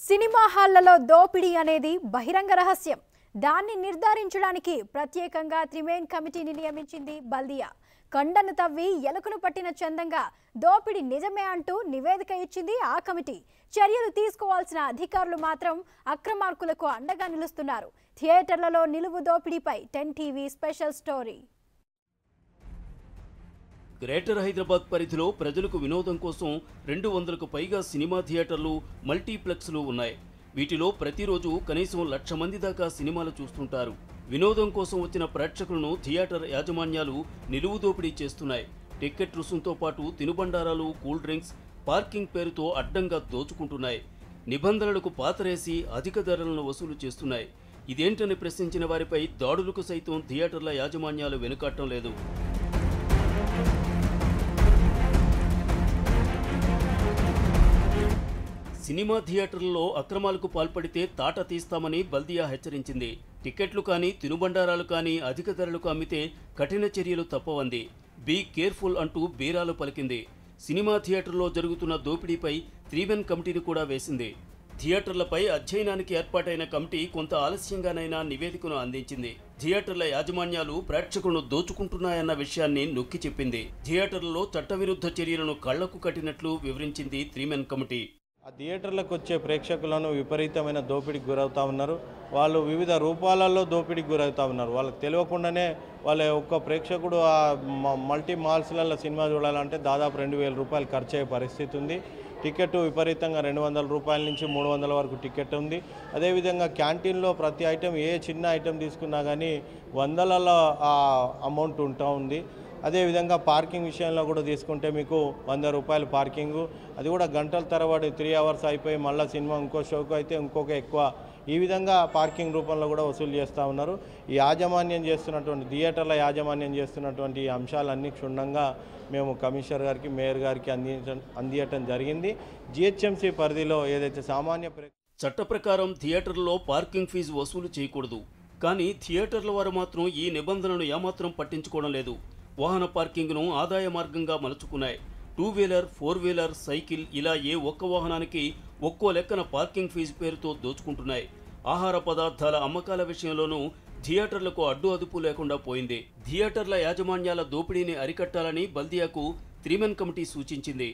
Cinema హాళ్లలో దోపిడీ అనేది బహిరంగ రహస్యం. దాన్ని నిర్ధారించడానికి ప్రత్యేకంగా త్రిమేన్ కమిటీని నియమించింది బల్దియా. కండను తవ్వి ఎలుకను పట్టిన చందంగా దోపిడీ నిజమే అంటూ నివేదిక ఇచ్చింది ఆ కమిటీ. చర్యలు తీసుకోవాల్సిన అధికారులు మాత్రం అక్రమార్కులకు అండగా నిలుస్తున్నారు. థియేటర్లలో నిలువు దోపిడీపై 10 TV special story. Greater Hyderabad పరిధిలో ప్రజలకు వినోదం కోసం 200కు పైగా సినిమా థియేటర్లు, మల్టీప్లెక్స్లు ఉన్నాయి. వీటిలో ప్రతిరోజు కనీసం 1,00,000 మంది దాకా సినిమాలు చూస్తుంటారు. వినోదం కోసం వచ్చిన ప్రేక్షకులను థియేటర్ యాజమాన్యాలు నిలువు దోపిడీ చేస్తున్నాయి. టికెట్ రుసుంతో పాటు తినుబండారాలు, కూల్ డ్రింక్స్, పార్కింగ్ పేరుతో అడ్డంగా దోచుకుంటున్నాయి. నిబంధనలకు పాతరేసి అధిక ధరలను వసూలు చేస్తున్నాయి. ఇదేంటని ప్రశ్నించిన వారిపై దాడులకు సైతం థియేటర్ల యాజమాన్యాలు వెనుకాడటం లేదు. సినిమా థియేటర్లలో అక్రమాలకు పాల్పడితే తాట తీస్తామని బల్దియా హెచ్చరించింది. టికెట్లు కానీ, తినుబండారాలు కానీ అధిక ధరలకు అమ్మితే కఠిన చర్యలు తప్పవంది. బీ కేర్ఫుల్ అంటూ బీరాలు పలికింది. సినిమా థియేటర్లో జరుగుతున్న దోపిడీపై త్రిమేన్ కమిటీని కూడా వేసింది. థియేటర్లపై అధ్యయనానికి ఏర్పాటైన కమిటీ కొంత ఆలస్యంగానైనా నివేదికను అందించింది. థియేటర్ల యాజమాన్యాలు ప్రేక్షకులను దోచుకుంటున్నాయన్న విషయాన్ని నొక్కి చెప్పింది. థియేటర్లలో చట్టవిరుద్ధ చర్యలను కళ్లకు కట్టినట్లు వివరించింది త్రిమేన్ కమిటీ. ఆ థియేటర్లకు వచ్చే ప్రేక్షకులను విపరీతమైన దోపిడీకి గురవుతూ ఉన్నారు. వాళ్ళు వివిధ రూపాలలో దోపిడీకి గురవుతూ ఉన్నారు. వాళ్ళకి తెలియకుండానే వాళ్ళ ఒక్క ప్రేక్షకుడు ఆ మల్టీ మాల్స్లలో సినిమా చూడాలంటే దాదాపు 2,000 రూపాయలు ఖర్చు అయ్యే పరిస్థితి ఉంది. టికెట్ విపరీతంగా 200 రూపాయల నుంచి 300 వరకు టికెట్ ఉంది. అదేవిధంగా క్యాంటీన్లో ప్రతి ఐటెం, ఏ చిన్న ఐటెం తీసుకున్నా కానీ వందలలో ఆ అమౌంట్ ఉంటూ ఉంది. అదేవిధంగా పార్కింగ్ విషయంలో కూడా తీసుకుంటే మీకు 100 రూపాయలు పార్కింగు, అది కూడా గంటల తరబడి 3 అవర్స్ అయిపోయి మళ్ళీ సినిమా ఇంకో షోకు అయితే ఇంకొక ఎక్కువ, ఈ విధంగా పార్కింగ్ రూపంలో కూడా వసూలు చేస్తూ ఉన్నారు. ఈ యాజమాన్యం చేస్తున్నటువంటి థియేటర్ల యాజమాన్యం చేస్తున్నటువంటి ఈ అంశాలన్నీ క్షుణ్ణంగా మేము కమిషనర్ గారికి, మేయర్ గారికి అందించడం జరిగింది. జిహెచ్ఎంసీ పరిధిలో ఏదైతే సామాన్య చట్ట ప్రకారం థియేటర్లో పార్కింగ్ ఫీజు వసూలు చేయకూడదు. కానీ థియేటర్ల వారు మాత్రం ఈ నిబంధనను ఏమాత్రం పట్టించుకోవడం లేదు. వాహన పార్కింగ్ను ఆదాయ మార్గంగా మలుచుకున్నాయి. 2 వీలర్, 4 వీలర్, సైకిల్ ఇలా ఏ ఒక్క వాహనానికి ఒక్కో లెక్కన పార్కింగ్ ఫీజు పేరుతో దోచుకుంటున్నాయి. ఆహార పదార్థాల అమ్మకాల విషయంలోనూ థియేటర్లకు అడ్డు అదుపు లేకుండా పోయింది. థియేటర్ల యాజమాన్యాల దోపిడీని అరికట్టాలని బల్దియాకు త్రిమేన్ కమిటీ సూచించింది.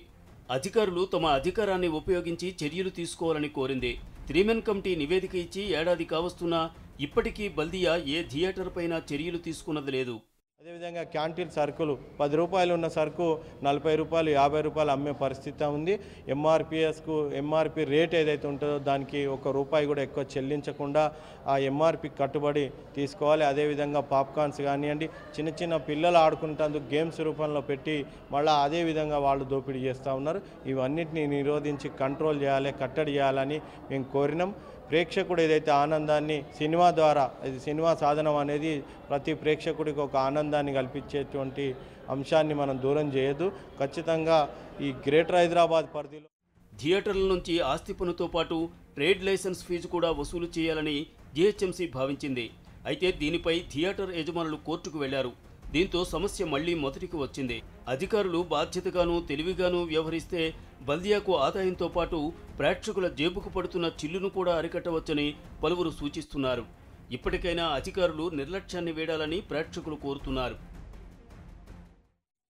అధికారులు తమ అధికారాన్ని ఉపయోగించి చర్యలు తీసుకోవాలని కోరింది. త్రిమేన్ కమిటీ నివేదిక ఇచ్చి ఏడాది కావస్తున్నా ఇప్పటికీ బల్దియా ఏ థియేటర్ పైన చర్యలు తీసుకున్నది లేదు. అదేవిధంగా క్యాంటీన్ సరుకులు 10 రూపాయలు ఉన్న సరుకు 40 రూపాయలు, 50 రూపాయలు అమ్మే పరిస్థితి ఉంది. ఎంఆర్పి రేట్ ఏదైతే ఉంటుందో దానికి ₹1 కూడా ఎక్కువ చెల్లించకుండా ఆ ఎంఆర్పి కట్టుబడి తీసుకోవాలి. అదేవిధంగా పాప్కార్న్స్ కానివ్వండి, చిన్న చిన్న పిల్లలు ఆడుకుంటేందుకు గేమ్స్ రూపంలో పెట్టి మళ్ళీ అదేవిధంగా వాళ్ళు దోపిడీ చేస్తూ ఉన్నారు. ఇవన్నిటిని నిరోధించి కంట్రోల్ చేయాలి, కట్టడి చేయాలని మేము కోరినాం. ప్రేక్షకుడు ఏదైతే ఆనందాన్ని సినిమా ద్వారా, ఇది సినిమా సాధనం అనేది ప్రతి ప్రేక్షకుడికి ఒక ఆనందాన్ని కల్పించేటువంటి అంశాన్ని మనం దూరం చేయొద్దు. ఖచ్చితంగా ఈ గ్రేటర్ హైదరాబాద్ పరిధిలో థియేటర్ల నుంచి ఆస్తి పన్నుతో పాటు ట్రేడ్ లైసెన్స్ ఫీజు కూడా వసూలు చేయాలని జిహెచ్ఎంసీ భావించింది. అయితే దీనిపై థియేటర్ యజమానులు కోర్టుకు వెళ్లారు. దీంతో సమస్య మళ్లీ మొదటికి వచ్చింది. అధికారులు బాధ్యతగానూ తెలివిగానూ వ్యవహరిస్తే బల్దియాకు ఆదాయంతో పాటు ప్రేక్షకుల జేబుకు పడుతున్న చిల్లును కూడా అరికట్టవచ్చని పలువురు సూచిస్తున్నారు. ఇప్పటికైనా అధికారులు నిర్లక్ష్యాన్ని వీడాలని ప్రేక్షకులు కోరుతున్నారు.